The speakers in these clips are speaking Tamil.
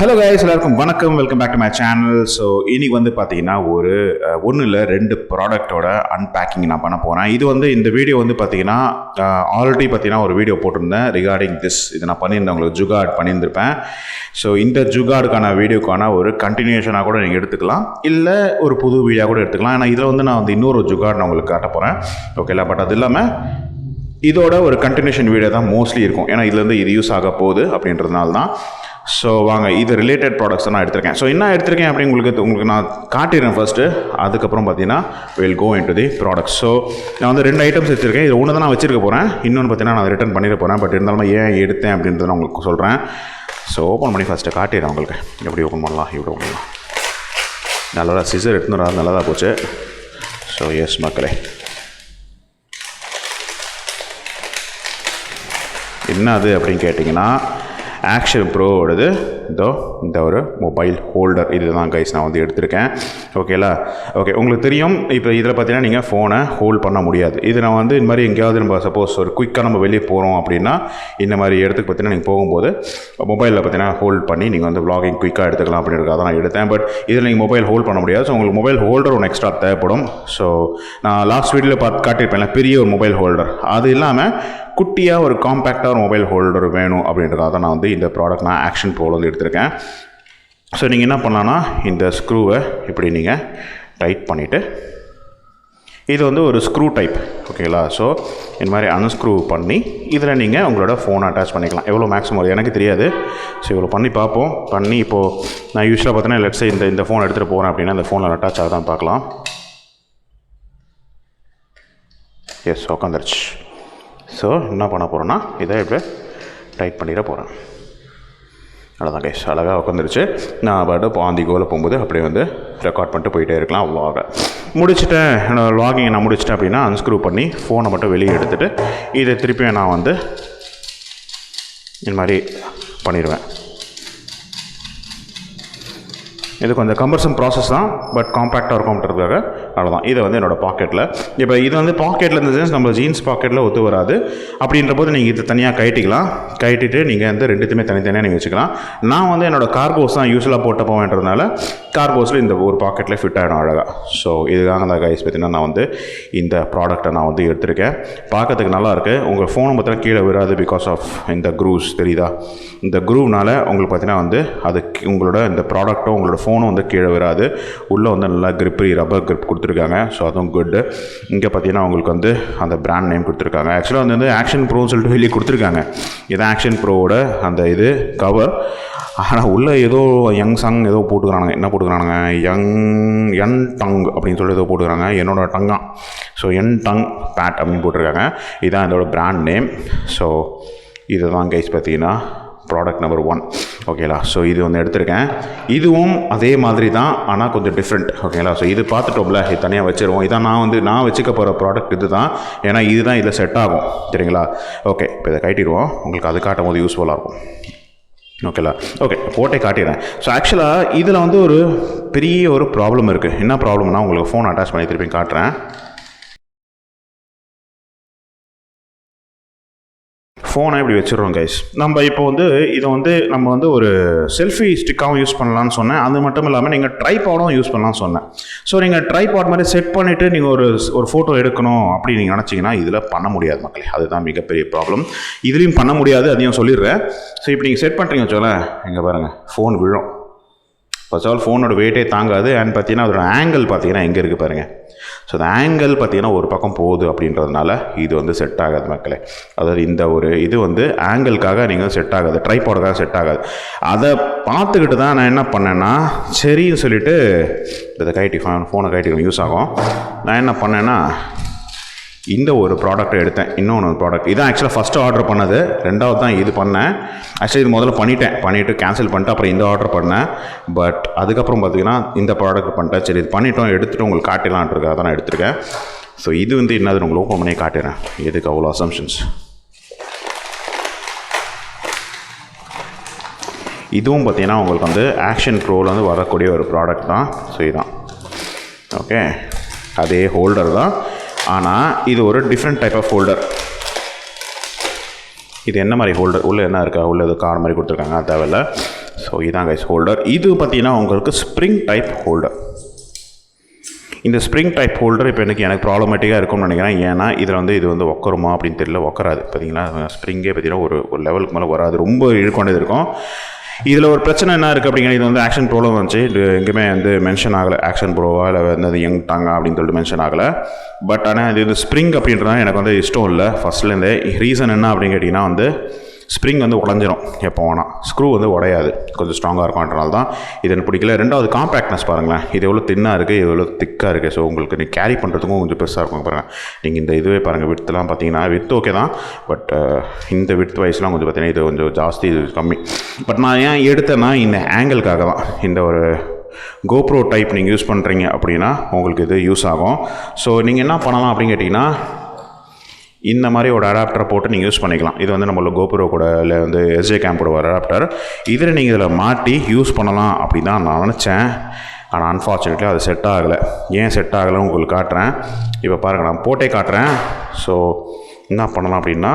ஹலோ கைஸ், எல்லாருக்கும் வணக்கம். Welcome back to my channel. So இன்னைக்கு வந்து பார்த்தீங்கன்னா ஒன்று இல்லை 2 ப்ராடக்டோட அன்பேக்கிங் நான் பண்ண போகிறேன். இது வந்து இந்த வீடியோ வந்து பார்த்தீங்கன்னா ஆல்ரெடி பார்த்தீங்கன்னா ஒரு வீடியோ போட்டிருந்தேன் ரிகார்டிங் திஸ். இதை நான் பண்ணியிருந்தேன், உங்களுக்கு ஜுகார்ட் பண்ணியிருந்திருப்பேன். ஸோ இந்த ஜுகார்டுக்கான வீடியோக்கான ஒரு கண்டினியூஷனாக கூட நீங்கள் எடுத்துக்கலாம், இல்லை ஒரு புது வீடியோ கூட எடுத்துக்கலாம். ஏன்னா இதில் வந்து நான் வந்து இன்னொரு ஜுகார்டு நான் உங்களுக்கு காட்ட போகிறேன், ஓகேலா. பட் அது இல்லாமல் இதோட ஒரு கண்டினியூஷன் வீடியோ தான் மோஸ்ட்லி இருக்கும், ஏன்னா இதுலேருந்து இது யூஸ் ஆக போகுது அப்படின்றதுனால தான். ஸோ வாங்க, இது ரிலேட்டட் ப்ராடக்ட்ஸ் தான் நான் எடுத்திருக்கேன். ஸோ என்ன எடுத்திருக்கேன் அப்படின்னு உங்களுக்கு நான் காட்டிடுறேன் ஃபஸ்ட்டு. அதுக்கப்புறம் பார்த்தீங்கன்னா will go into the products. So நான் வந்து 2 ஐட்டம்ஸ் வச்சுருக்கேன். இது ஒன்று தான் நான் வச்சிருக்க போகிறேன், இன்னொன்று பார்த்தீங்கன்னா நான் ரிட்டர்ன் பண்ணிட போகிறேன். பட் இருந்தாலும் ஏன் எடுத்தேன் அப்படின்றத நான் உங்களுக்கு சொல்கிறேன். ஸோ ஓப்பன் பண்ணி ஃபஸ்ட்டு காட்டிடுறேன் உங்களுக்கு. எப்படி ஓப்பன் பண்ணலாம், இப்படி ஓப்பன் பண்ணலாம். நல்லதாக சிசர் எடுத்துன்னு நல்லதாக போச்சு. ஸோ எஸ் மக்களே, என்ன அது அப்படின்னு கேட்டிங்கன்னா ஆக்ஷன் ப்ரோவோடது இந்த ஒரு மொபைல் ஹோல்டர். இது தான் கைஸ் நான் வந்து எடுத்திருக்கேன், ஓகேலா. ஓகே, உங்களுக்கு தெரியும் இப்போ இதில் பார்த்தீங்கன்னா நீங்கள் ஃபோனை ஹோல்ட் பண்ண முடியாது. இது நான் வந்து இந்த மாதிரி எங்கேயாவது நம்ம சப்போஸ் ஒரு குயிக்காக நம்ம வெளியே போகிறோம் அப்படின்னா இந்த மாதிரி இடத்துக்கு பார்த்தீங்கன்னா நீங்கள் போகும்போது மொபைலில் பார்த்தீங்கன்னா ஹோல்ட் பண்ணி நீங்கள் வந்து vlogging குயிக்காக எடுத்துக்கலாம் அப்படின்றத தான் நான் எடுத்தேன். பட் இதில் நீங்கள் மொபைல் ஹோல்ட் பண்ண முடியாது. ஸோ உங்களுக்கு மொபைல் ஹோல்டர் ஒன்று எக்ஸ்ட்ரா தேவைப்படும். ஸோ நான் லாஸ்ட் வீடியோவில் காட்டியிருப்பேன்ல பெரிய ஒரு மொபைல் ஹோல்டர், அது இல்லாமல் குட்டியாக ஒரு காம்பேக்டாக ஒரு மொபைல் ஹோல்டர் வேணும் அப்படின்றதாக தான் நான் வந்து இந்த ப்ராடக்ட் நான் ஆக்ஷன் ப்ரோவில் வந்து எடுத்திருக்கேன். ஸோ நீங்கள் என்ன பண்ணலான்னா இந்த ஸ்க்ரூவை இப்படி நீங்கள் டைட் பண்ணிவிட்டு, இது வந்து ஒரு ஸ்க்ரூ டைப், ஓகேங்களா. ஸோ இந்த மாதிரி அன்ஸ்க்ரூ பண்ணி இதில் நீங்கள் உங்களோட ஃபோனை அட்டாச் பண்ணிக்கலாம். எவ்வளோ மேக்ஸிமம் வருது எனக்கு தெரியாது. ஸோ இவ்வளோ பண்ணி பார்ப்போம். பண்ணி இப்போது நான் யூஸ்வலாக பார்த்தீங்கன்னா லெட்ஸ் இந்த ஃபோன் எடுத்துகிட்டு போகிறேன் அப்படின்னா இந்த ஃபோனில் அட்டாச் ஆகுதான் பார்க்கலாம். எஸ், உட்காந்துருச்சு. ஸோ என்ன பண்ண போகிறேன்னா இதை இப்படி டைட் பண்ணிட போகிறேன். அவ்வளோதான் கைஸ், அழகாக உட்காந்துருச்சு. நான் பாட்டு பாந்தி கோவில் போகும்போது அப்படியே வந்து ரெக்கார்ட் பண்ணிட்டு போயிட்டே இருக்கலாம். vlog முடிச்சுட்டேன். என்னோடய vlogging நான் முடிச்சிட்டேன் அப்படின்னா அன்ஸ்க்ரூ பண்ணி ஃபோனை மட்டும் வெளியே எடுத்துகிட்டு இதை திருப்பியும் நான் வந்து இந்த மாதிரி பண்ணிடுவேன். இது கொஞ்சம் கம்பர்சம் ப்ராசஸ் தான், பட் காம்பேக்டாக இருக்கும்ன்றதுக்காக அவ்வளோதான். இதை வந்து என்னோடய பாக்கெட்டில், இப்போ இது வந்து பாக்கெட்டில் இருந்த சென்ஸ் நம்ம ஜீன்ஸ் பாக்கெட்டில் ஒத்து வராது. அப்படின்ற போது நீங்கள் இது தனியாக கட்டிட்டு நீங்கள் வந்து ரெண்டுத்துமே தனித்தனியாக நீங்கள் வச்சுக்கலாம். நான் வந்து என்னோடய கார்கோஸ் தான் யூஸ்வலாக போட்ட போவேன்றதுனால கார்கோஸில் இந்த ஒரு பாக்கெட்டில் ஃபிட் ஆகிடும் அழகாக. ஸோ இதுக்காக தான் கைஸ் பார்த்தீங்கன்னா நான் வந்து இந்த ப்ராடக்ட்டை நான் வந்து எடுத்திருக்கேன். பார்க்கறதுக்கு நல்லாயிருக்கு. உங்கள் ஃபோனை பார்த்தீங்கன்னா கீழே விடாது பிகாஸ் ஆஃப் இந்த க்ரூஸ், தெரியுதா? இந்த க்ரூவ்னால் உங்களுக்கு பார்த்தீங்கன்னா வந்து அது உங்களோட இந்த ப்ராடக்ட்டோ உங்களோட ஃபோனும் வந்து கீழே வராது. உள்ளே வந்து நல்லா ரப்பர் கிரிப் கொடுத்துருக்காங்க. ஸோ அதுவும் குட்டு. இங்கே பார்த்தீங்கன்னா உங்களுக்கு வந்து அந்த பிராண்ட் நேம் கொடுத்துருக்காங்க. ஆக்சுவலாக வந்து ஆக்ஷன் ப்ரோன்னு சொல்லிட்டு வெளியே கொடுத்துருக்காங்க. இது ஆக்ஷன் ப்ரோவோட அந்த இது கவர். ஆனால் உள்ளே ஏதோ யங் சங் ஏதோ போட்டுக்கிறானுங்க. என்ன போட்டுக்கிறானுங்க? என் டங் அப்படின்னு சொல்லி ஏதோ போட்டுக்கிறாங்க. என்னோட டங்கா. ஸோ என் டங் பேட் அப்படின்னு போட்டிருக்காங்க. இதுதான் இதோட பிராண்ட் நேம். ஸோ இதுதான் கைஸ் பார்த்தீங்கன்னா ப்ராடக்ட் நம்பர் 1, ஓகேலா. ஸோ இது வந்து எடுத்திருக்கேன். இதுவும் அதே மாதிரி தான், ஆனால் கொஞ்சம் டிஃப்ரெண்ட், ஓகேலா. ஸோ இது பார்த்துட்டோம்ல, இது தனியாக வச்சுருவோம். இதான் நான் வச்சுக்க போகிற ப்ராடக்ட் இது தான். ஏன்னா இதுதான் இதில் செட் ஆகும், சரிங்களா. ஓகே, இப்போ இதை கட்டிடுவோம். உங்களுக்கு அது காட்டும் போது யூஸ்ஃபுல்லாக இருக்கும், ஓகேலா. ஓகே, போட்டே காட்டிடுறேன். ஸோ ஆக்சுவலாக இதில் வந்து ஒரு பெரிய ஒரு ப்ராப்ளம் இருக்குது. என்ன ப்ராப்ளம்னா உங்களுக்கு ஃபோன் அட்டாச் பண்ணி திருப்பி காட்டுறேன். ஃபோனை இப்படி வச்சுருவோம் கைஸ். நம்ம இப்போ வந்து இதை வந்து நம்ம வந்து ஒரு செல்ஃபி ஸ்டிக்காகவும் யூஸ் பண்ணலான்னு சொன்னேன். அது மட்டும் இல்லாமல் நீங்கள் ட்ரைபாடும் யூஸ் பண்ணலாம்னு சொன்னேன். ஸோ நீங்கள் ட்ரைபாட் மாதிரி செட் பண்ணிவிட்டு நீங்கள் ஒரு ஃபோட்டோ எடுக்கணும் அப்படி நீங்கள் நினச்சிங்கன்னா இதில் பண்ண முடியாது மக்களே. அதுதான் மிகப்பெரிய ப்ராப்ளம். இதுலேயும் பண்ண முடியாது, அதையும் சொல்லிடுறேன். ஸோ இப்போ நீங்கள் செட் பண்ணுறீங்க வச்சோங்களேன், இங்கே பாருங்கள் ஃபோன் விழும். ஃபர்ஸ்ட் ஆல் ஃபோனோட வெயிட்டே தாங்காது. அண்ட் பார்த்தீங்கன்னா அதோட ஆங்கிள் பார்த்தீங்கன்னா எங்கே இருக்குது பாருங்கள். ஸோ அந்த ஆங்கிள் பார்த்தீங்கன்னா ஒரு பக்கம் போகுது அப்படின்றதுனால இது வந்து செட் ஆகாது மக்களே. அதாவது இந்த ஒரு இது வந்து ஆங்கிள்காக நீங்கள் செட் ஆகாது, ட்ரைபாடுக்காக செட் ஆகாது. அதை பார்த்துக்கிட்டு தான் நான் என்ன பண்ணேன்னா சரின்னு சொல்லிவிட்டு இதை ஃபோனை கைட்டி யூஸ் ஆகும். நான் என்ன பண்ணேன்னா இந்த ஒரு ப்ராடக்ட்டை எடுத்தேன். இன்னொன்று ப்ராடக்ட் இதான் ஆக்சுவலாக ஃபஸ்ட்டு ஆர்டர் பண்ணது. 2வது தான் இது பண்ணேன். ஆக்சுவலி இது முதல்ல பண்ணிவிட்டு கேன்சல் பண்ணிட்டு அப்புறம் இந்த ஆர்டர் பண்ணேன். பட் அதுக்கப்புறம் பார்த்தீங்கன்னா இந்த ப்ராடக்ட் பண்ணிட்டேன். சரி, இது பண்ணிட்டோம், எடுத்துகிட்டு உங்களுக்கு காட்டலான்ட்டு அதான் நான் எடுத்திருக்கேன். ஸோ இது வந்து என்னது உங்களுக்கு ஓப்பன் பண்ணி காட்டுறேன். எதுக்கு அவ்வளோ அசம்ஷன்ஸ். இதுவும் பார்த்தீங்கன்னா உங்களுக்கு வந்து ஆக்ஷன் ப்ரோவில் வந்து வரக்கூடிய ஒரு ப்ராடக்ட் தான். ஸோ இதுதான், ஓகே, அதே ஹோல்டர் தான். ஆனால் இது ஒரு டிஃப்ரெண்ட் டைப் ஆஃப் ஹோல்டர். இது என்ன மாதிரி ஹோல்டர், உள்ளே என்ன இருக்கா, உள்ளே இது கார் மாதிரி கொடுத்துருக்காங்க, அது தேவையில்லை. ஸோ இதான் கைஸ் ஹோல்டர். இது பார்த்தீங்கன்னா உங்களுக்கு ஸ்ப்ரிங் டைப் ஹோல்டர். இந்த ஸ்ப்ரிங் டைப் ஹோல்டர் இப்போ எனக்கு ப்ராப்ளமேட்டிக்காக இருக்கும்னு நினைக்கிறேன். ஏன்னா இதில் வந்து இது வந்து உக்கருமா அப்படின்னு தெரியல, உக்கராது. பார்த்தீங்கன்னா ஸ்ப்ரிங்கே பார்த்தீங்கன்னா ஒரு லெவலுக்கு மேலே வராது, ரொம்ப இழுக்கொண்டது இருக்கும். இதில் ஒரு பிரச்சனை என்ன இருக்குது அப்படிங்கிற, இது வந்து ஆக்ஷன் ப்ரோவில் வந்துச்சு, இது எங்கேயுமே வந்து மென்ஷன் ஆகலை. ஆக்ஷன் ப்ரோவா இல்லை வந்து யங் டாங்கா அப்படின்னு சொல்லிட்டு மென்ஷன் ஆகலை. பட் ஆனால் இது வந்து ஸ்ப்ரிங் அப்படின்றதான் எனக்கு வந்து இஷ்டம் இல்லை ஃபஸ்ட்லேருந்தே. ரீசன் என்ன அப்படின்னு கேட்டிங்கன்னா வந்து ஸ்ப்ரிங் வந்து உடஞ்சிரும் எப்போ வேணால், ஸ்க்ரூ வந்து உடையாது, கொஞ்சம் ஸ்ட்ராங்காக இருக்கும்ன்றனால தான் இது எனக்கு பிடிக்கல. ரெண்டாவது காம்பேக்ட்னஸ் பாருங்களேன், இது எவ்வளோ தின்னாக இருக்குது, இது எவ்வளோ திக்காக இருக்குது. ஸோ உங்களுக்கு நீங்கள் கேரி பண்ணுறதுக்கும் கொஞ்சம் பெருசாக இருக்கும். பாருங்கள் நீங்கள் இந்த இதுவே பாருங்கள், விட்த்லாம் பார்த்தீங்கன்னா வித் ஓகே தான், பட் இந்த வித் வைஸ்லாம் கொஞ்சம் பார்த்தீங்கன்னா இது கொஞ்சம் ஜாஸ்தி, இது கம்மி. பட் நான் ஏன் எடுத்தேன்னா இந்த ஆங்கிளுக்காக தான். இந்த ஒரு கோப்ரோ டைப் நீங்கள் யூஸ் பண்ணுறீங்க அப்படின்னா உங்களுக்கு இது யூஸ் ஆகும். ஸோ நீங்கள் என்ன பண்ணலாம் அப்படின்னு கேட்டிங்கன்னா, இந்த மாதிரி ஒரு அடாப்டரை போட்டு நீங்கள் யூஸ் பண்ணிக்கலாம். இது வந்து நம்மளோட கோப்ரோ கூட இல்லை வந்து எஸ்ஜே கேம்போட ஒரு அடாப்டர். இதில் நீங்கள் இதில் மாட்டி யூஸ் பண்ணலாம் அப்படி தான் நான் நினச்சேன். ஆனால் அன்ஃபார்ச்சுனேட்லி அது செட் ஆகலை. ஏன் செட் ஆகலைன்னு உங்களுக்கு காட்டுறேன். இப்போ பாருங்கள், நான் போட்டே காட்டுறேன். ஸோ என்ன பண்ணலாம் அப்படின்னா,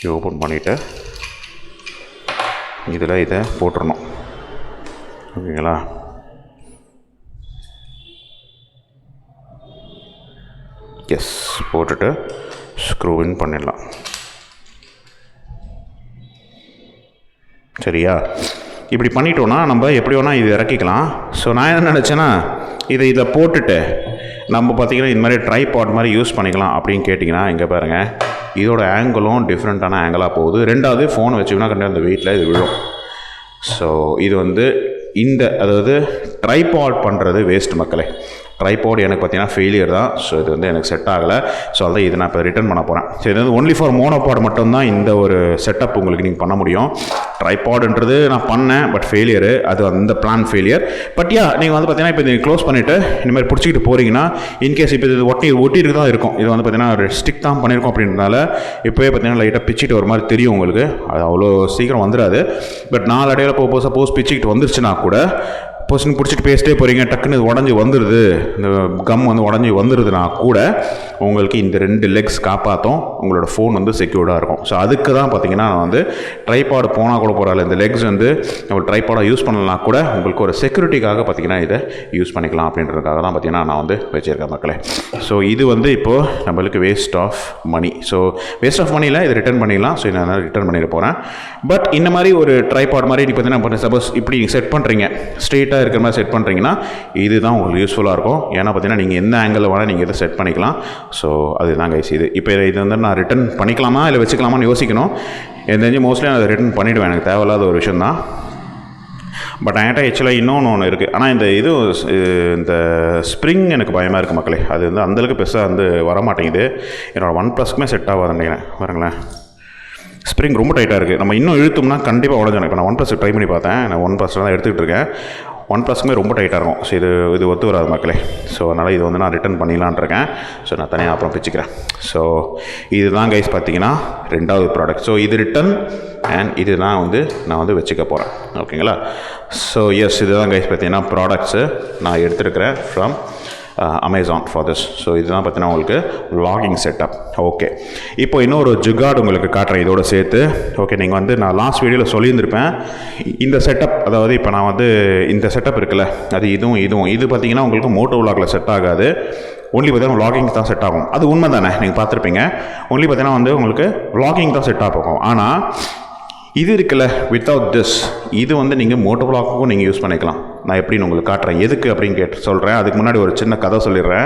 இது ஓப்பன் பண்ணிவிட்டு இதில் இதை போட்டுடணும். ஓகேங்களா? எஸ், போட்டுட்டு ஸ்க்ரூவின் பண்ணிடலாம். சரியா? இப்படி பண்ணிட்டோன்னா நம்ம எப்படி வேணால் இது இறக்கிக்கலாம். ஸோ நான் என்ன நினச்சேன்னா, இதில் போட்டுட்டு நம்ம பார்த்திங்கன்னா இந்த மாதிரி ட்ரைபாட் மாதிரி யூஸ் பண்ணிக்கலாம் அப்படின்னு கேட்டிங்கன்னா, இங்கே பாருங்கள், இதோட ஆங்கிளும் டிஃப்ரெண்ட்டான ஆங்கிளாக போகுது. ரெண்டாவது ஃபோனை வச்சுக்கினா கண்டிப்பாக அந்த வெயிட்டில் இது விழும். ஸோ இது வந்து அதாவது ட்ரைபாட் பண்ணுறது வேஸ்ட் மக்களே. ட்ரைபாட் எனக்கு பார்த்தீங்கன்னா ஃபெயிலியர் தான். ஸோ இது வந்து எனக்கு செட் ஆகலை. ஸோ அதான் இது நான் இப்போ ரிட்டர்ன் பண்ண போகிறேன். ஸோ இது வந்து ஒன்லி ஃபார் மோனோபாட் மட்டும்தான் இந்த ஒரு செட்டப் உங்களுக்கு நீங்கள் பண்ண முடியும். ட்ரைபாடுன்றது நான் பண்ணேன், பட் ஃபெயிலியரு, அது அந்த பிளான் ஃபெயிலியர். பட் நீங்கள் வந்து பார்த்தீங்கன்னா இப்போ இது க்ளோஸ் பண்ணிவிட்டு இந்த மாதிரி பிடிச்சிக்கிட்டு போகிறீங்கன்னா, இன்கேஸ் இப்போ இது ஒட்டிட்டு தான் இருக்கும். இது வந்து பார்த்தீங்கன்னா ஒரு ஸ்டிக் தான் பண்ணியிருக்கோம் அப்படின்றனால இப்போவே பார்த்தீங்கன்னா லைட்டாக பிச்சுட்டு ஒரு மாதிரி தெரியும் உங்களுக்கு. அது அவ்வளோ சீக்கிரம் வந்துடாது. பட் நாலு அடையில் சப்போஸ் பிச்சுக்கிட்டு வந்துருச்சுன்னா கூட பொசிஷன் பிடிச்சிட்டு பேசிட்டே போகிறீங்க, டக்குன்னு இது உடஞ்சி வந்துடுது, இந்த கம் வந்து உடஞ்சி வந்துடுதுன்னா கூட உங்களுக்கு இந்த 2 லெக்ஸ் காப்பாற்றும், உங்களோட ஃபோன் வந்து செக்யூர்டாக இருக்கும். ஸோ அதுக்கு தான் பார்த்தீங்கன்னா நான் வந்து ட்ரைபாடு போனால் கூட போகிறாள், இந்த லெக்ஸ் வந்து நம்ம ட்ரைபாடாக யூஸ் பண்ணலாம் கூட உங்களுக்கு ஒரு செக்யூரிட்டிக்காக பார்த்தீங்கன்னா இதை யூஸ் பண்ணிக்கலாம் அப்படின்றதுக்காக தான் பார்த்தீங்கன்னா நான் வந்து வச்சுருக்கேன் மக்களே. ஸோ இது வந்து இப்போது நம்மளுக்கு waste of money. So waste of மணியில் இது ரிட்டர்ன் பண்ணிடலாம். ஸோ நான் ரிட்டர்ன் பண்ணிட போகிறேன். பட் இந்த மாதிரி ஒரு ட்ரைபாட் மாதிரி நீங்கள் பார்த்தீங்கன்னா சப்போஸ் இப்படி செட் பண்ணுறீங்க, ஸ்ட்ரெயிட்டாக இருக்கிற மாதிரி செட் பண்ணுறீங்கன்னா இதுதான் உங்களுக்கு யூஸ்ஃபுல்லாக இருக்கும். ஏன்னா பார்த்தீங்கன்னா நீங்கள் எந்த ஆங்கிளில் வேணால் நீங்கள் இதை செட் பண்ணிக்கலாம். ஸோ அதுதான் கைஸ். இப்போ இது வந்து நான் ரிட்டர்ன் பண்ணிக்கலாமா இல்லை வச்சுக்கலாமான்னு யோசிக்கணும். எனக்கு தெரிஞ்சு மோஸ்ட்லி நான் அதை ரிட்டர்ன் பண்ணிவிடுவேன், எனக்கு தேவையில்லாத ஒரு விஷயம் தான். பட் என்கிட்ட ஆக்சுவலாக இன்னொன்று இருக்குது. ஆனால் இந்த ஸ்ப்ரிங் எனக்கு பயமாக இருக்குது மக்களே. அது வந்து அந்தளவுக்கு பெருசாக வந்து வரமாட்டேங்குது. என்னோடய OnePlusக்குமே செட் ஆகாதுன்னு நினைக்கிறேன். பாருங்களேன், ஸ்ப்ரிங் ரொம்ப டைட்டாக இருக்குது. நம்ம இன்னும் இழுத்தோம்னா கண்டிப்பாக உடஞ்சிடும். இப்போ நான் OnePlus ட்ரை பண்ணி பார்த்தேன், நான் OnePlusல தான் எடுத்துக்கிட்டு இருக்கேன். OnePlusக்குமே ரொம்ப டைட்டாக இருக்கும். ஸோ இது ஒத்து வராது மக்களே. ஸோ அதனால் இது வந்து நான் ரிட்டர்ன் பண்ணிடலான் இருக்கேன். ஸோ நான் தனியாக அப்புறம் பிச்சுக்கிறேன். ஸோ இதுதான் கைஸ் பார்த்தீங்கன்னா 2வது ப்ராடக்ட். ஸோ இது ரிட்டன் அண்ட் இது தான் வந்து நான் வந்து வச்சுக்க போகிறேன். ஓகேங்களா? ஸோ எஸ், இதுதான் கைஸ் பார்த்தீங்கன்னா ப்ராடக்ட்ஸு நான் எடுத்துருக்கிறேன் from Amazon for this. So இதுதான் பார்த்தீங்கன்னா உங்களுக்கு லாகிங் செட்டப். ஓகே, இப்போ இன்னொரு ஜுகார்டு உங்களுக்கு காட்டுறேன் இதோட சேர்த்து. ஓகே, நீங்கள் வந்து நான் லாஸ்ட் வீடியோவில் சொல்லியிருந்திருப்பேன் இந்த செட்டப், அதாவது இப்போ நான் வந்து இந்த செட்டப் இருக்குல்ல, அது இதுவும் இது பார்த்தீங்கன்னா உங்களுக்கு மோட்டோ விலாகில் செட் ஆகாது. ஒன்லி பார்த்தீங்கன்னா விலாகிங் தான் செட் ஆகும். அது உண்மை தானே, நீங்கள் பார்த்துருப்பீங்க. ஒன்லி பார்த்தீங்கன்னா வந்து உங்களுக்கு விலாகிங் தான் செட் ஆகும். ஆனால் இது இருக்குல்ல, வித்தவுட் திஸ், இது வந்து நீங்கள் மோட்டோ விலாகுக்கும் நீங்கள் யூஸ் பண்ணிக்கலாம். நான் எப்படின்னு உங்களுக்கு காட்டுறேன், எதுக்கு அப்படின்னு சொல்கிறேன். அதுக்கு முன்னாடி ஒரு சின்ன கதை சொல்லிடுறேன்.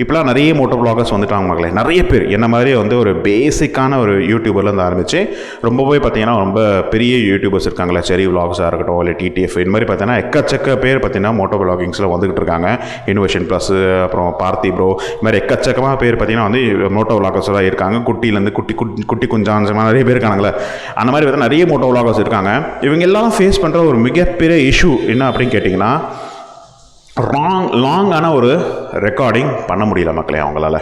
இப்போலாம் நிறைய மோட்டோ விலாகர்ஸ் வந்துட்டாங்க மக்களே. நிறைய பேர் என்ன மாதிரி வந்து ஒரு பேசிக்கான ஒரு யூடியூபர்லேருந்து ஆரம்பித்து ரொம்பவே பார்த்தீங்கன்னா ரொம்ப பெரிய யூடியூபர்ஸ் இருக்காங்களே, செரி விலாக்ஸாக இருக்கட்டும், இல்லை டிடிஎஃப், இந்த மாதிரி பார்த்தீங்கன்னா எக்கச்சக்க பேர் பார்த்தீங்கன்னா மோட்டோ விலாகிங்ஸில் வந்துகிட்டு இருக்காங்க. இன்னோவேஷன் ப்ளஸ், அப்புறம் பார்த்தி ப்ரோ, இது மாதிரி எக்கச்சக்கமாக பேர் பார்த்தீங்கன்னா வந்து மோட்டோ விலாகர்ஸாக இருக்காங்க. குட்டியிலேருந்து குட்டி குஞ்சாஞ்சமாக நிறைய பேர் இருக்காங்களே. அந்த மாதிரி பார்த்தா நிறைய மோட்டோ விலாகர்ஸ் இருக்காங்க. இவங்க எல்லாம் ஃபேஸ் பண்ணுற ஒரு மிகப்பெரிய இஷ்யூ என்ன அப்படின்னு கேட்டிங்கன்னா, லாங்கான ஒரு ரெக்கார்டிங் பண்ண முடியல மக்களே அவங்களால.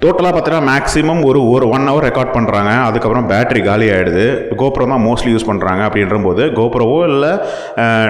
டோட்டலாக பார்த்தீங்கன்னா மேக்ஸிமம் ஒரு 1 ஹவர் ரெக்கார்ட் பண்ணுறாங்க. அதுக்கப்புறம் பேட்டரி காலி ஆகிடுது. கோப்ரோ தான் மோஸ்ட்லி யூஸ் பண்ணுறாங்க. அப்படின்றபோது கோப்ரோவோ இல்லை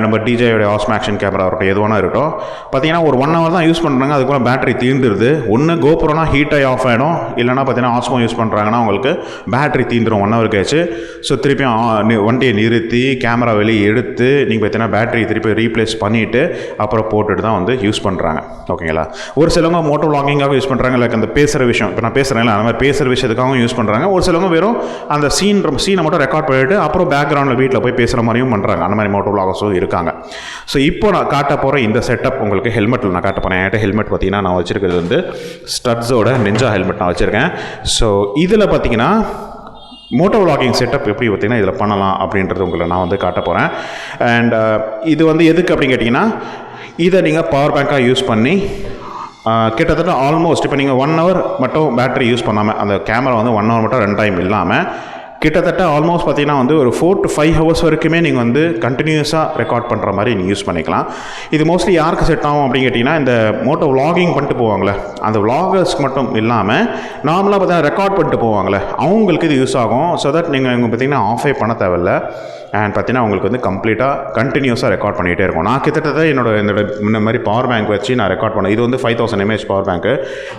நம்ம டிஜேயோட ஆஸ்மோ ஆக்ஷன் கேமரா இருக்கட்டும், எதுவானா இருக்கட்டும், பார்த்தீங்கன்னா ஒரு 1 ஹவர் தான் யூஸ் பண்ணுறாங்க. அதுக்கப்புறம் பேட்டரி தீர்ந்துருது. ஒன்று கோப்ரோனா ஹீட் ஆகி ஆஃப் ஆகிடும், இல்லைனா பார்த்தீங்கன்னா ஆஸ்மோ யூஸ் பண்ணுறாங்கன்னா உங்களுக்கு பேட்டரி தீந்துடும் 1 ஹவர் கழிச்சு. ஸோ திருப்பியும் வண்டியை நிறுத்தி கேமரா வெளியே எடுத்து நீங்கள் பார்த்தீங்கன்னா பேட்டரி திருப்பி ரீப்ளேஸ் பண்ணிவிட்டு அப்புறம் போட்டுட்டு தான் வந்து யூஸ் பண்ணுறாங்க. ஓகேங்களா? ஒரு சிலவங்க மோட்டோ விளாகிங்காக யூஸ் பண்ணுறாங்க. லைக் அந்த பேசுகிற விஷயம், இப்போ நான் பேசுகிறேன் அந்த மாதிரி பேசுகிற விஷயத்துக்காகவும் யூஸ் பண்ணுறாங்க. ஒரு சிலவங்க வெறும் அந்த சீனை மட்டும் ரெக்கார்ட் பண்ணிவிட்டு அப்புறம் பேக்ரவுண்டில் வீட்டில் போய் பேசுகிற மாதிரியும் பண்ணுறாங்க. அந்த மாதிரி மோட்டோ விளாகர்ஸும் இருக்காங்க. ஸோ இப்போ நான் காட்ட போகிற இந்த செட்டப் உங்களுக்கு ஹெல்மெட்டில் நான் காட்ட போகிறேன். என்கிட்ட ஹெல்மெட் பார்த்தீங்கன்னா நான் வச்சுருக்கிறது வந்து ஸ்டட்ஸோட நிஞ்சா ஹெல்மெட் நான் வச்சுருக்கேன். ஸோ இதில் பார்த்தீங்கன்னா மோட்டோ விளாகிங் செட்டப் எப்படி பார்த்தீங்கன்னா இதில் பண்ணலாம் அப்படின்றது உங்களை நான் வந்து காட்ட போகிறேன். அண்ட் இது வந்து எதுக்கு அப்படின்னு கேட்டிங்கன்னா, இதை நீங்கள் பவர் பேங்காக யூஸ் பண்ணி கிட்டத்தட்ட ஆல்மோஸ்ட் இப்போ நீங்கள் 1 ஹவர் மட்டும் பேட்டரி யூஸ் பண்ணாமல், அந்த கேமரா வந்து 1 ஹவர் மட்டும் ரன் டைம் இல்லாமல் கிட்டத்தட்ட ஆல்மோஸ்ட் பார்த்தீங்கன்னா வந்து ஒரு 4 to 5 ஹவர்ஸ் வரைக்குமே நீங்கள் வந்து கண்டினியூஸாக ரெக்கார்ட் பண்ணுற மாதிரி நீங்கள் யூஸ் பண்ணிக்கலாம். இது மோஸ்ட்லி யாருக்கு செட் ஆகும் அப்படின்னு கேட்டிங்கன்னா, இந்த மோட்டோ விளாகிங் பண்ணிட்டு போவாங்களே அந்த விளாகர்ஸ்க்கு மட்டும் இல்லாமல் நார்மலாக பார்த்தீங்கன்னா ரெக்கார்ட் பண்ணிட்டு போவாங்களே அவங்களுக்கு இது யூஸ் ஆகும். ஸோ தட் நீங்கள் இங்கே பார்த்தீங்கன்னா ஆஃபே பண்ண தேவையில்லை. அண்ட் பார்த்தீங்கன்னா உங்களுக்கு வந்து கம்ப்ளீட்டாக கண்டினியூஸாக ரெக்கார்ட் பண்ணிகிட்டே இருக்கும். நான் கிட்டத்தட்ட என்னோட இந்த மாதிரி பவர் பேங்க் வச்சு நான் ரெக்கார்ட் பண்ணேன். இது வந்து 5000 mAh பவர் பேங்க்கு.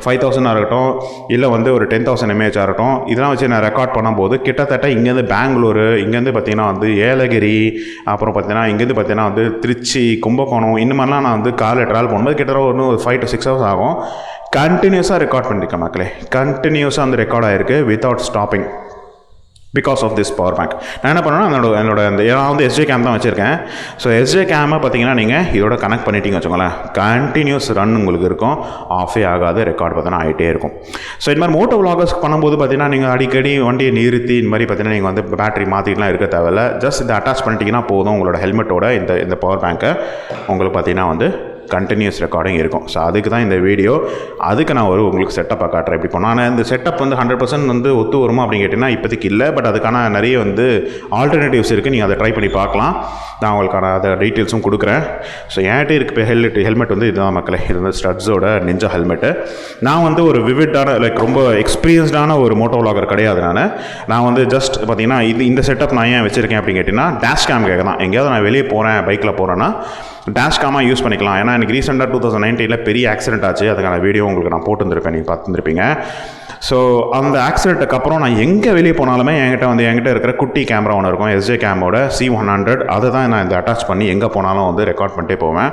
5000 இருக்கட்டும், இல்லை வந்து ஒரு 10,000 mAh இருக்கட்டும், இதெல்லாம் வச்சு நான் ரெக்கார்ட் பண்ணும்போது கிட்டத்தட்ட இங்கேருந்து பெங்களூரு, இங்கேருந்து பார்த்தீங்கன்னா வந்து ஏலகிரி, அப்புறம் பார்த்தீங்கன்னா இங்கேருந்து பார்த்தீங்கன்னா வந்து திருச்சி, கும்பகோணம், இந்த மாதிரிலாம் நான் வந்து காரில் ட்ராவல் பண்ணும்போது கிட்டத்தட்ட ஒரு 5 to 6 hours ஆகும். கண்டினியூஸாக ரெக்கார்ட் பண்ணியிருக்கேன் மக்களே. கண்டினியூஸாக வந்து ரெக்கார்ட் ஆகிருக்கு without stopping because of this power bank. நான் என்ன பண்ணேன்னா என்னோட நான் வந்து எஸ்ஜே கேம் தான் வச்சுருக்கேன். ஸோ எஸ்ஜே கேமை பார்த்தீங்கன்னா நீங்கள் இதோட கனெக்ட் பண்ணிட்டீங்க வச்சுக்கோங்களேன், கண்டினியூஸ் ரன் உங்களுக்கு இருக்கும், ஆஃபே ஆகாது, ரெக்கார்ட் பார்த்தீங்கன்னா ஆகிட்டே இருக்கும். ஸோ இந்த மாதிரி மோட்டோ விளாகர்ஸ் பண்ணும்போது பார்த்தீங்கன்னா நீங்கள் அடிக்கடி வண்டியை நிறுத்தி இந்த மாதிரி பார்த்தீங்கன்னா நீங்கள் வந்து பேட்டரி மாற்றிட்டுலாம் இருக்க தேவையில்ல. ஜஸ்ட் இதை அட்டாச் பண்ணிட்டீங்கன்னா போதும், உங்களோட ஹெல்மெட்டோட இந்த பவர் பேங்க்கை உங்களுக்கு பார்த்தீங்கன்னா வந்து கண்டினியூஸ் ரெக்கார்டிங் இருக்கும். ஸோ அதுக்கு தான் இந்த வீடியோ. அதுக்கு நான் உங்களுக்கு செட்டப்பாக காட்டுறேன். எப்படி போனால் இந்த செட்டப் வந்து 100% வந்து ஒத்து வருமா அப்படின்னு கேட்டிங்கன்னா இப்போதைக்கு இல்லை. பட் அதுக்கான நிறைய வந்து ஆல்டர்னேட்டிவ்ஸ் இருக்குது. நீங்கள் அதை ட்ரை பண்ணி பார்க்கலாம். நான் உங்களுக்கான அதை டீட்டெயில்ஸும் கொடுக்குறேன். ஸோ என்கிட்ட இருக்க ஹெல்மெட் வந்து இதுதான் மக்களே. இது வந்து ஸ்டட்ஸோட நிஞ்சா ஹெல்மெட்டு. நான் வந்து ஒரு விவிட்டான லைக் ரொம்ப எக்ஸ்பீரியன்ஸ்டான ஒரு மோட்டோ விளாகர் கிடையாது. நான் வந்து ஜஸ்ட் பார்த்தீங்கன்னா இந்த செட்டப் நான் ஏன் வச்சுருக்கேன் அப்படின்னு கேட்டிங்கன்னா, டேஷ் கேமுக்காக தான். எங்கேயாவது நான் வெளியே போகிறேன் பைக்கில் போகிறேன்னா டேஷ் கேமாக யூஸ் பண்ணிக்கலாம். ஏன்னா எனக்கு ரீசெண்டாக 2019 பெரிய ஆக்சிடென்ட் ஆச்சு. அதுக்கான வீடியோ உங்களுக்கு நான் போட்டுருந்துருப்பேன், நீங்கள் பார்த்துருப்பீங்க. ஸோ அந்த ஆக்சிடென்ட்டுக்கு அப்புறம் நான் எங்கே வெளியே போனாலுமே என்கிட்ட இருக்கிற குட்டி கேமரா ஒன்று இருக்கும், எஸ்ஜே கேமோட C100. அதை தான் நான் இந்த அட்டாச் பண்ணி எங்கே போனாலும் வந்து ரெக்கார்ட் பண்ணிட்டே போவேன்.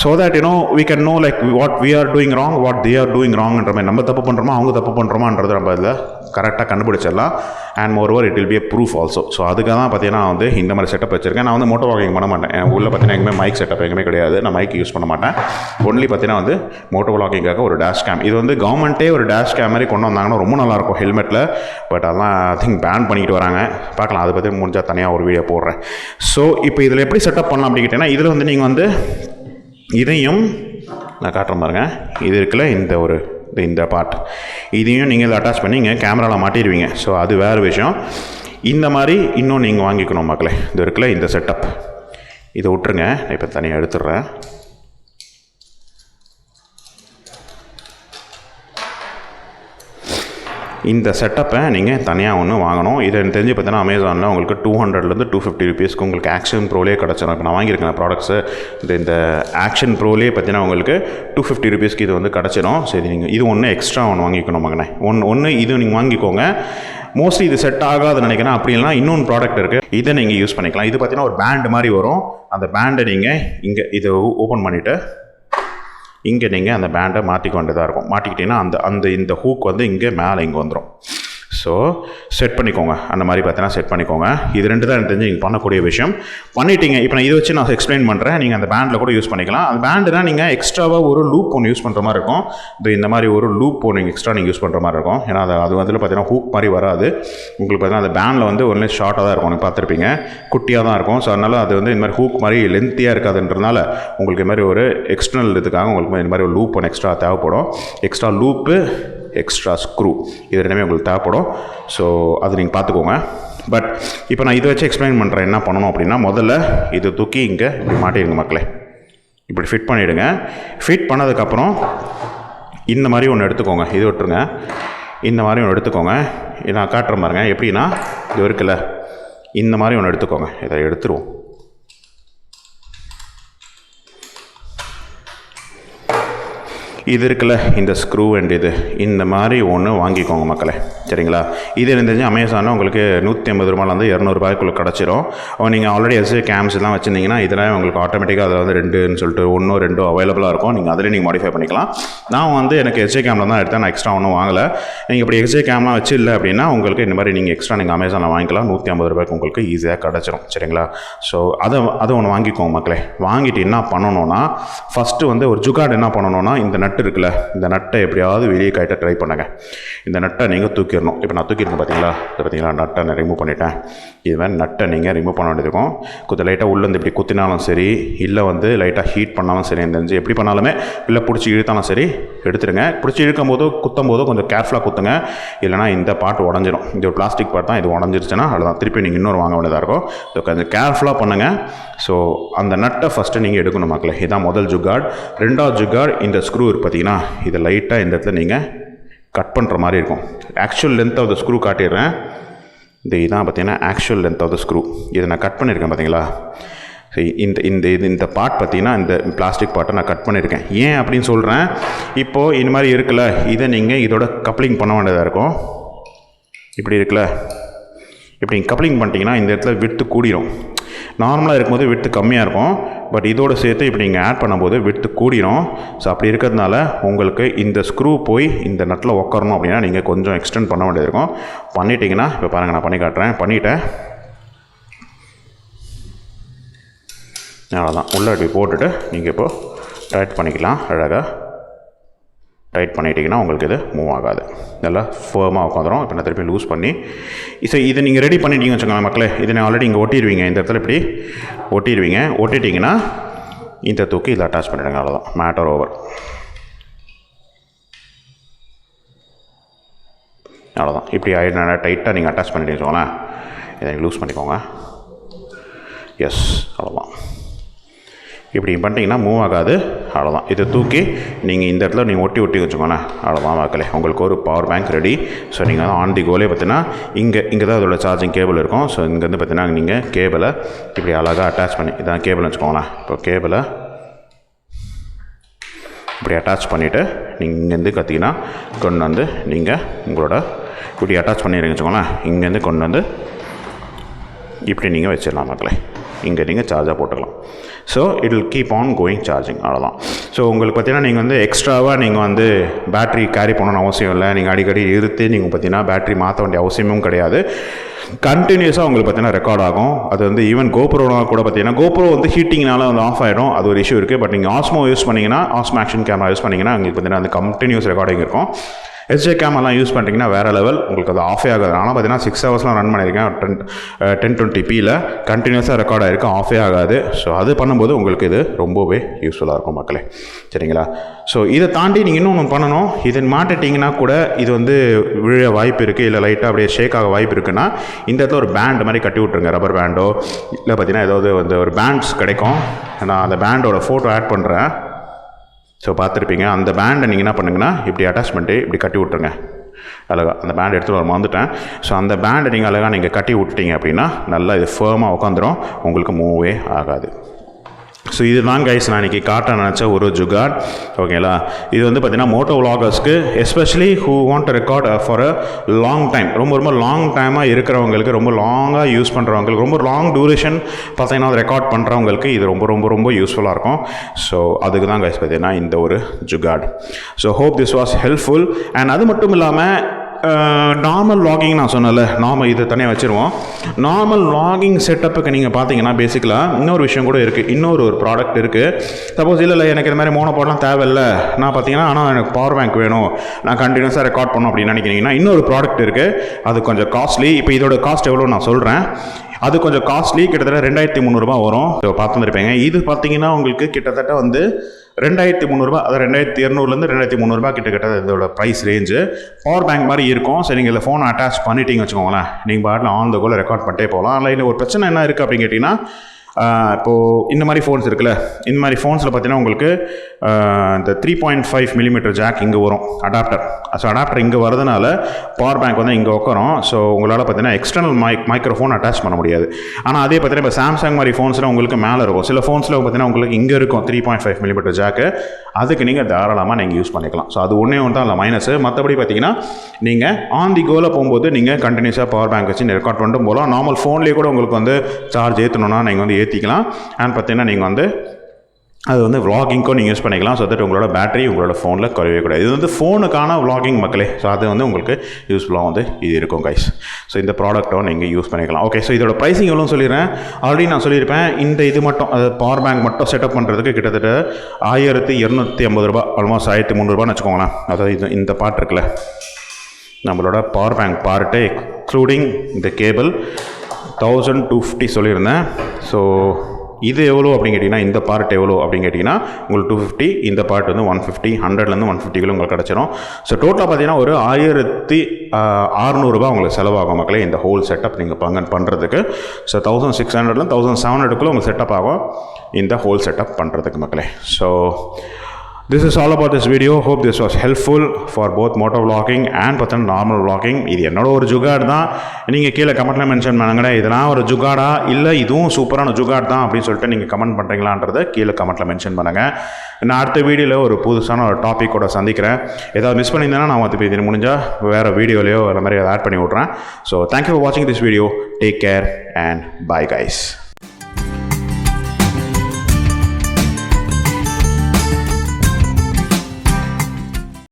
So that we can know like what we are doing wrong, what they are doing wrongன்ற மாதிரி, நம்ம தப்பு பண்ணுறோமா அவங்க தப்பு பண்ணுறோமான்றது நம்ம இதில் கரெக்டாக கண்டுபிடிச்சிடலாம். And moreover it will be a proof also. So அதுக்காக தான் பார்த்தீங்கன்னா நான் வந்து இந்த மாதிரி செட்டப் வச்சுருக்கேன். நான் வந்து மோட்டோ விளாகிங் பண்ண மாட்டேன். என் ஊரில் பார்த்தீங்கன்னா எங்கேயுமே மைக் செட்டப் எங்கேயுமே கிடையாது. நான் மைக் யூஸ் பண்ண மாட்டேன். ஒன்லி பார்த்தீங்கன்னா வந்து மோட்டோ விளாகிங்காக ஒரு டேஷ் கேம். இது வந்து கவர்மெண்ட்டே ஒரு டேஷ் கேம் மாதிரி கொண்டு வந்தாங்கன்னா ரொம்ப நல்லாயிருக்கும் ஹெல்மெட்டில். பட் அதெல்லாம் ஐ திங்க் பேன் பண்ணிக்கிட்டு வராங்க. பார்க்கலாம், அதை பற்றி முடிஞ்சால் தனியாக ஒரு வீடியோ போடுறேன். ஸோ இப்போ இதில் எப்படி செட்டப் பண்ணலாம் அப்படின்னு கேட்டிங்கன்னா, இதில் வந்து நீங்கள் வந்து இதையும் நான் காட்டுறேன் பாருங்க. இது இருக்குல்ல இந்த பார்ட், இதையும் நீங்கள் இதை அட்டாச் பண்ணி இங்கே கேமராவில் மாட்டிடுவீங்க. ஸோ அது வேறு விஷயம். இந்த மாதிரி இன்னும் நீங்கள் வாங்கிக்கணும் மக்களே. இது இருக்குல்ல இந்த செட்டப், இதை விட்டுருங்க. நான் இப்போ தனியாக எடுத்துடுறேன். இந்த செட்டப்பை நீங்கள் தனியாக ஒன்று வாங்கணும். இதை எனக்கு தெரிஞ்சு பார்த்தீங்கன்னா அமேசானில் உங்களுக்கு 200 to 250 rupeesக்கு உங்களுக்கு ஆக்ஷன் ப்ரோலே கிடச்சிடும். இப்போ நான் வாங்கியிருக்கேன் ப்ராடக்ட்ஸு. இந்த ஆக்ஷன் ப்ரோலே பார்த்தீங்கன்னா உங்களுக்கு 250 rupeesக்கு இது வந்து கிடச்சிடும். சரி, நீங்கள் இது ஒன்று எக்ஸ்ட்ரா ஒன்று வாங்கிக்கணும் மகனே. ஒன்று இது நீங்கள் வாங்கிக்கோங்க. மோஸ்ட்லி இது செட் ஆகாதுன்னு நினைக்கிறேன். அப்படி இல்லைனா இன்னொன்று ப்ராடக்ட் இருக்குது, இதை நீங்கள் யூஸ் பண்ணிக்கலாம். இது பார்த்தீங்கன்னா ஒரு பேண்டு மாதிரி வரும். அந்த பேண்டை நீங்கள் இங்கே இதை ஓப்பன் பண்ணிவிட்டு இங்கே நீங்கள் அந்த பேண்டை மாட்டிக்க வேண்டியதாக இருக்கும். மாட்டிக்கிட்டிங்கன்னா இந்த ஹூக் வந்து இங்கே மேலே இங்கே வந்துடும். ஸோ செட் பண்ணிக்கோங்க. அந்த மாதிரி பார்த்தீங்கன்னா செட் பண்ணிக்கோங்க. இது ரெண்டு தான் எனக்கு தெரிஞ்சு நீங்கள் பண்ணக்கூடிய விஷயம். பண்ணிட்டீங்க. இப்போ நான் இதை வச்சு நான் எக்ஸ்பிளைன் பண்ணுறேன். நீங்கள் அந்த பேண்டில் கூட யூஸ் பண்ணிக்கலாம். அந்த பேண்டுனா நீங்கள் எக்ஸ்ட்ராவாக ஒரு லூப் ஒன்று யூஸ் பண்ணுற மாதிரி இருக்கும். இந்த மாதிரி ஒரு லூப் ஒன்று எக்ஸ்ட்ரா நீங்கள் யூஸ் பண்ணுற மாதிரி இருக்கும். ஏன்னா அது வந்து பார்த்தீங்கன்னா ஹூக் மாதிரி வராது. உங்களுக்கு பார்த்தீங்கன்னா அந்த பேண்டில் வந்து ஒன்லி ஷார்ட்டாக தான் இருக்கும். நீங்கள் பார்த்துருப்பீங்க, குட்டியாக தான் இருக்கும். ஸோ அதனால் அது வந்து இந்த மாதிரி ஹூக் மாதிரி லென்த்தியாக இருக்காதுன்றதுனால உங்களுக்கு இந்த மாதிரி ஒரு எக்ஸ்டர்னல் இதுக்காக உங்களுக்கு இந்த மாதிரி ஒரு லூப் ஒன்று எக்ஸ்ட்ரா தேவைப்படும். எக்ஸ்ட்ரா லூப்பு, எக்ஸ்ட்ரா ஸ்க்ரூ, இது ரெண்டுமே உங்களுக்கு தேவைப்படும். ஸோ அது நீங்கள் பார்த்துக்கோங்க. பட் இப்போ நான் இதை வச்சு எக்ஸ்பிளைன் பண்ணுறேன் என்ன பண்ணணும் அப்படின்னா, முதல்ல இது தூக்கி இங்கே இப்படி மாட்டிடுங்க மக்களே. இப்படி ஃபிட் பண்ணிவிடுங்க. ஃபிட் பண்ணதுக்கப்புறம் இந்த மாதிரி ஒன்று எடுத்துக்கோங்க. இது விட்டுருங்க. இந்த மாதிரி ஒன்று எடுத்துக்கோங்க. நான் காட்டுறேன் பாருங்க. எப்படின்னா இது இருக்குல்ல, இந்த மாதிரி ஒன்று எடுத்துக்கோங்க. இதை எடுத்துருவோம். இது இருக்குல்ல, இந்த ஸ்க்ரூ அண்ட் இது இந்த மாதிரி ஒன்று வாங்கிக்கோங்க மக்களே, சரிங்களா? இது இருந்துச்சு அமேசானில் உங்களுக்கு 150 ரூபாயிலேருந்து 200 ரூபாய்க்குள்ளே கிடச்சிரும். நீங்கள் ஆல்ரெடி எஸ்ஏ கேம்ஸ் எல்லாம் வச்சுருந்தீங்கன்னா இதெல்லாம் உங்களுக்கு ஆட்டோமேட்டிக்காக அதில் வந்து 2ன்னு சொல்லிட்டு 1 2 அவைலபிளாக இருக்கும். நீங்கள் அதில் நீங்கள் மாடிஃபை பண்ணிக்கலாம். நான் வந்து எனக்கு எஸ்ஏ கேமில் தான் எடுத்தேன், நான் எக்ஸ்ட்ரா ஒன்றும் வாங்கலை. நீங்கள் இப்படி எஸ்ஏ கேம்லாம் வச்சு இல்லை அப்படின்னா உங்களுக்கு இந்த மாதிரி நீங்கள் எக்ஸ்ட்ரா நீங்கள் அமேசானில் வாங்கிக்கலாம். 150 ரூபாய்க்கு உங்களுக்கு ஈஸியாக கிடச்சிரும், சரிங்களா? ஸோ அதை ஒன்று வாங்கிக்கோங்க மக்களே. வாங்கிட்டு என்ன பண்ணணும்னா, ஃபஸ்ட்டு வந்து ஒரு ஜுகார்டு என்ன பண்ணணும்னா, இந்த நட்டு இருக்குல்ல, இந்த நட்டை எப்படியாவது வெளியே கட்ட ட்ரை பண்ணுங்க. இந்த நட்டை நீங்கள் தூக்கிடணும். இப்போ நான் தூக்கிருக்கேன் பார்த்தீங்களா, நட்டை நான் ரிமூவ் பண்ணிட்டேன். இது மாதிரி நட்டை நீங்கள் ரிமூவ் பண்ண வேண்டியிருக்கும். கொஞ்சம் லைட்டாக உள்ளேருந்து இப்படி குத்தினாலும் சரி, இல்லை வந்து லைட்டாக ஹீட் பண்ணாலும் சரி, தெரிஞ்சு எப்படி பண்ணாலுமே, இல்லை பிடிச்சி இழுத்தாலும் சரி எடுத்துருங்க. பிடிச்சி இழுக்கும் போதோ குத்தும் போதோ கொஞ்சம் கேர்ஃபுல்லாக குத்துங்க, இல்லைனா இந்த பாட்டு உடஞ்சிடும். இது ஒரு பிளாஸ்டிக் பார்ட் தான், இது உடஞ்சிருச்சுன்னா அவ்வளோதான், திருப்பி நீங்கள் இன்னொரு வாங்க வேண்டியதாக இருக்கும். ஸோ கொஞ்சம் கேர்ஃபுல்லாக பண்ணுங்கள். ஸோ அந்த நட்டை ஃபஸ்ட்டு நீங்கள் எடுக்கணும் மக்களே. இதுதான் முதல் ஜுகார்டு. ரெண்டாவது ஜுகார்டு, இந்த ஸ்க்ரூ பார்த்தீங்கன்னா இதை லைட்டாக இந்த இடத்துல நீங்கள் கட் பண்ணுற மாதிரி இருக்கும். Actual length of the screw காட்டிடுறேன். இதான் பார்த்தீங்கன்னா actual length of the screw. இதை நான் கட் பண்ணியிருக்கேன் பார்த்தீங்களா. இந்த பார்ட் பார்த்தீங்கன்னா இந்த பிளாஸ்டிக் பார்ட்டை நான் கட் பண்ணியிருக்கேன். ஏன் அப்படின்னு சொல்கிறேன், இப்போது இந்த மாதிரி இருக்குல்ல, இதை நீங்கள் இதோட கப்ளிங் பண்ண வேண்டியதாக இருக்கும். இப்படி இருக்குல்ல, இப்படி கப்ளிங் பண்ணிட்டீங்கன்னா இந்த இடத்துல விட்டு கூடிரும். நார்மலாக இருக்கும்போது விட்டு கம்மியாக இருக்கும், பட் இதோடு சேர்த்து இப்படி நீங்கள் ஆட் பண்ணும்போது விட்டு கூடிரும். ஸோ அப்படி இருக்கிறதுனால உங்களுக்கு இந்த ஸ்க்ரூ போய் இந்த நட்டில் உட்காரணும் அப்படின்னா நீங்கள் கொஞ்சம் எக்ஸ்டெண்ட் பண்ண வேண்டியது இருக்கும். பண்ணிட்டீங்கன்னா இப்போ பாருங்கள், நான் பண்ணி காட்டுறேன். பண்ணிவிட்டேன், அவ்வளோதான். உள்ளே இப்படி போட்டுட்டு நீங்கள் இப்போது டைட் பண்ணிக்கலாம். அழகாக டைட் பண்ணிட்டீங்கன்னா உங்களுக்கு இது மூவ் ஆகாது, நல்லா ஃபேர்மாக உட்காந்துரும். இப்போ நான் திருப்பி லூஸ் பண்ணி இதை நீங்கள் ரெடி பண்ணிட்டீங்கன்னு வச்சுக்கோங்க மக்களே. இதை நான் ஆல்ரெடி இங்கே ஒட்டிடுவீங்க, இந்த இடத்துல இப்படி ஒட்டிடுவீங்க. ஒட்டிட்டிங்கன்னா இந்த தூக்கி இதில் அட்டாச் பண்ணிவிடுங்க, அவ்வளோதான், மேட்டர் ஓவர். அவ்வளோதான். இப்படி நல்லா டைட்டாக நீங்கள் அட்டாச் பண்ணிட்டீங்கன்னு வச்சுக்கோங்களேன். இதை நீங்கள் லூஸ் பண்ணிக்கோங்க. எஸ், அவ்வளோதான். இப்படி பண்ணிட்டீங்கன்னா மூவ் ஆகாது, அவ்வளோதான். இதை தூக்கி நீங்கள் இந்த இடத்துல நீங்கள் ஒட்டி வச்சுக்கோங்களேன், அவ்வளோதான் மக்களே. உங்களுக்கு ஒரு பவர் பேங்க் ரெடி. ஸோ நீங்கள் வந்து ஆன் தி கோலே பார்த்தீங்கன்னா இங்கே தான் அதோட சார்ஜிங் கேபிள் இருக்கும். ஸோ இங்கேருந்து பார்த்தீங்கன்னா நீங்கள் கேபிளை இப்படி அழகாக அட்டாச் பண்ணி, இதான் கேபிள்னு வச்சுக்கோங்களேன். இப்போ கேபிளை இப்படி அட்டாச் பண்ணிவிட்டு நீங்கள் இங்கேருந்து கத்திங்கன்னா கொண்டு வந்து நீங்கள் உங்களோட இப்படி அட்டாச் பண்ணிடுங்க வச்சுக்கோங்களேன். இங்கேருந்து கொண்டு வந்து இப்படி நீங்கள் வச்சிடலாம் மக்களே. இங்கே நீங்கள் சார்ஜாக போட்டுக்கலாம். So it will keep on going charging, அவ்வளோதான். ஸோ உங்களுக்கு பார்த்தீங்கன்னா நீங்கள் வந்து எக்ஸ்ட்ராவாக நீங்கள் வந்து பேட்ரி கேரி பண்ணணும்னு அவசியம் இல்லை. நீங்கள் அடிக்கடி இருத்து நீங்கள் பார்த்தீங்கன்னா பேட்ரி மாற்ற வேண்டிய அவசியமும் கிடையாது. கண்டினியூஸாக உங்களுக்கு பார்த்தீங்கன்னா ரெக்கார்ட் ஆகும். அது வந்து ஈவன் கோப்ரோனா கூட பார்த்தீங்கன்னா கோப்ரோ வந்து ஹீட்டிங்னால வந்து ஆஃப் ஆகிடும், அது ஒரு இஷ்யூ இருக்குது. பட் நீங்கள் ஆஸ்மோ யூஸ் பண்ணிங்கன்னா, ஆஸ்மோ ஆக்ஷன் கேமரா யூஸ் பண்ணிங்கன்னா உங்களுக்கு பார்த்தீங்கன்னா அந்த கண்டினியூஸ் ரெக்கார்டிங் இருக்கும். எஸ்ஜே கேமெல்லாம் யூஸ் பண்ணிட்டீங்கன்னா வேறு லெவல், உங்களுக்கு அது ஆஃபே ஆகாது. ஆனால் பார்த்தீங்கன்னா 6 ஹவர்ஸ்லாம் ரன் பண்ணியிருக்கேன் 1020pயில் கண்டினியூஸாக ரெக்கார்ட் ஆகிருக்கு, ஆஃபே ஆகாது. ஸோ அது பண்ணும்போது உங்களுக்கு இது ரொம்பவே யூஸ்ஃபுல்லாக இருக்கும் மக்களே, சரிங்களா? ஸோ இதை தாண்டி நீங்கள் இன்னொன்று பண்ணணும். இதை மாட்டிட்டிங்கன்னா கூட இது வந்து விழ வாய்ப்பு இருக்குது, இல்லை லைட்டாக அப்படியே ஷேக் ஆக வாய்ப்பு இருக்குன்னா இந்த இடத்துல ஒரு பேண்ட் மாதிரி கட்டி விட்ருங்க, ரப்பர் பேண்டோ இல்லை பார்த்தீங்கன்னா ஏதாவது வந்து ஒரு பேண்ட்ஸ் கிடைக்கும். நான் அந்த பேண்டோட ஃபோட்டோ ஆட் பண்ணுறேன். ஸோ பார்த்துருப்பீங்க. அந்த பேண்டை நீங்கள் என்ன பண்ணுங்கன்னா இப்படி அட்டாச் பண்ணிட்டு இப்படி கட்டி விட்ருங்க அழகாக. அந்த பேண்ட் எடுத்துகிட்டு வர மறந்துட்டேன். ஸோ அந்த பேண்டை நீங்கள் அழகாக நீங்கள் கட்டி விட்டுட்டீங்க அப்படின்னா நல்லா இது ஃபேர்மாக உட்காந்துரும், உங்களுக்கு மூவே ஆகாது. ஸோ இது தான் கைஸ் நான் இன்றைக்கி காட்ட நினச்ச ஒரு ஜுகார்ட், ஓகேங்களா? இது வந்து பார்த்திங்கன்னா மோட்டோ விலாகர்ஸ்க்கு, especially who want to record for a long time, ரொம்ப லாங் டைமாக இருக்கிறவங்களுக்கு, ரொம்ப லாங்காக யூஸ் பண்ணுறவங்களுக்கு, ரொம்ப லாங் டூரேஷன் பார்த்தீங்கன்னா அதை ரெக்கார்ட் பண்ணுறவங்களுக்கு இது ரொம்ப யூஸ்ஃபுல்லாக இருக்கும். ஸோ அதுக்கு தான் கைஸ் பார்த்தீங்கன்னா இந்த ஒரு jugaad. So hope this was helpful. And அது மட்டும் இல்லாமல் நார்மல் லாகிங் நான் சொன்னல, இதை தனியாக வச்சுருவோம். நார்மல் லாகிங் செட்டப்புக்கு நீங்கள் பார்த்தீங்கன்னா பேசிக்கலாக இன்னொரு விஷயம் கூட இருக்குது, இன்னொரு ப்ராடக்ட் இருக்குது. சப்போஸ் இல்லை எனக்கு இந்த மாதிரி மோனோபோர்ட்லாம் தேவையில்லை, நான் பார்த்தீங்கன்னா ஆனால் எனக்கு பவர் பேங்க் வேணும், நான் கண்டினியூஸாக ரெக்கார்ட் பண்ணணும் அப்படின்னு நினைக்கிறீங்கன்னா இன்னொரு ப்ராடக்ட் இருக்குது. அது கொஞ்சம் காஸ்ட்லி. இப்போ இதோட காஸ்ட் எவ்வளோ நான் சொல்கிறேன். அது கொஞ்சம் காஸ்ட்லி, கிட்டத்தட்ட 2300 வரும். ஸோ பார்த்துருப்பீங்க. இது பார்த்தீங்கன்னா உங்களுக்கு கிட்டத்தட்ட வந்து 2300, அது 2200 2300 கிட்டத்தட்ட இதோட ப்ரைஸ் ரேஞ்சு. பவர் பேங்க் மாதிரி இருக்கும். சரி, நீங்கள் இல்லை ஃபோனை அட்டாச் பண்ணிட்டீங்க வச்சுக்கோங்களேன், நீங்கள் பாட்டில் ஆன் த கோல ரெக்கார்ட் பண்ணிட்டே போகலாம். இல்லை ஒரு பிரச்சனை என்ன இருக்குது அப்படின்னு கேட்டிங்கன்னா இப்போது இந்த மாதிரி ஃபோன்ஸ் இருக்குல்ல, இந்த மாதிரி ஃபோன்ஸில் பார்த்தீங்கன்னா உங்களுக்கு இந்த 3.5 மில்லிமீட்டர் ஜாக் இங்கே வரும் அடாப்டர். ஸோ அடாப்டர் இங்கே வரதுனால பவர் பேங்க் வந்து இங்கே உட்காரும். ஸோ உங்களால் பார்த்தீங்கன்னா எக்ஸ்டர்னல் மைக்ரோஃபோன் அட்டாச் பண்ண முடியாது. ஆனால் அதே பார்த்தீங்கன்னா இப்போ சாம்சங் மாதிரி ஃபோன்ஸில் உங்களுக்கு மேலே இருக்கும். சில ஃபோன்ஸில் பார்த்தீங்கன்னா உங்களுக்கு இங்கே இருக்கும் 3.5 மில்லிமீட்டர் ஜாக்கு. அதுக்கு நீங்கள் தாராளமாக நீங்கள் யூஸ் பண்ணிக்கலாம். ஸோ அது ஒன்றே ஒன்று தான் இல்லை மைனஸு. மற்றபடி பார்த்தீங்கன்னா நீங்கள் ஆன் தி கோவில் போகும்போது நீங்கள் கண்டினியூஸாக பவர் பேங்க் வச்சு ரெக்கார்ட் பண்ணிட்டு போகலாம். நார்மல் ஃபோன்லேயே கூட உங்களுக்கு வந்து சார்ஜ் ஏற்றணுன்னா நீங்கள் வந்து ஏற்றிக்கலாம். அண்ட் பார்த்தீங்கன்னா நீங்கள் வந்து அது வந்து விளாகிங்க்கும் நீங்கள் யூஸ் பண்ணிக்கலாம். ஸோ தட் உங்களோட பேட்டரி உங்களோட ஃபோனில் குறையவே கூடாது. இது வந்து ஃபோனுக்கான விளாகிங் மக்களே. ஸோ அது வந்து உங்களுக்கு யூஸ்ஃபுல்லாக வந்து இது இருக்கும் கைஸ். ஸோ இந்த ப்ராடக்ட்டை நீங்கள் யூஸ் பண்ணிக்கலாம். ஓகே, ஸோ இதோட ப்ரைஸிங் எவ்வளோன்னு சொல்லிடுறேன். ஆல்ரெடி நான் சொல்லியிருப்பேன். இந்த இது மட்டும் அது பவர் பேங்க் மட்டும் செட்டப் பண்ணுறதுக்கு கிட்டத்தட்ட 1250 ரூபா, ஆல்மோஸ்ட் 1300 வச்சுக்கோங்களேன். அதாவது இது இந்த பார்ட் இருக்குல்ல, நம்மளோட பவர் பேங்க் பார்ட்டு எக்ஸ்க்ளூடிங் இந்த கேபிள் 1250 சொல்லியிருந்தேன். ஸோ இது எவ்வளோ அப்படின்னு கேட்டிங்கன்னா, இந்த பார்ட் எவ்வளோ அப்படின்னு கேட்டிங்கன்னா உங்களுக்கு 250, இந்த பார்ட் வந்து 150, 100லேருந்து 150 உங்களுக்கு கிடச்சிரும். ஸோ டோட்டலாக பார்த்தீங்கன்னா ஒரு 1600 ரூபா உங்களுக்கு செலவாகும் மக்களே இந்த ஹோல் செட்டப் நீங்கள் பண்ணுறதுக்கு. ஸோ 1600லேருந்து 1700க்குள்ளே உங்களுக்கு செட்டப் ஆகும் இந்த ஹோல் செட்டப் பண்ணுறதுக்கு மக்களே. So this is all about this video. Hope this was helpful for both motor vlogging and normal vlogging. இது என்னோட ஒரு ஜுகாட் தான். நீங்கள் கீழே கமெண்ட்டில் மென்ஷன் பண்ணுங்கடா, இதெல்லாம் ஒரு ஜுகாடா இல்லை இதுவும் சூப்பரான ஜுகாட் தான் அப்படின்னு சொல்லிட்டு நீங்கள் கமெண்ட் பண்ணுறீங்களான்றதை கீழே கமெண்ட்டில் மென்ஷன் பண்ணுங்கள். நான் அடுத்த வீடியோவில் ஒரு புதுசான ஒரு டாப்பிக்கோட சந்திக்கிறேன். ஏதாவது மிஸ் பண்ணியிருந்தேன்னா நான் வந்து இது முடிஞ்சால் வேறு வீடியோலையோ அந்த மாதிரி ஆட் பண்ணி விட்றேன். ஸோ தேங்க்யூ ஃபார் வாட்சிங் this video. Take care and bye guys.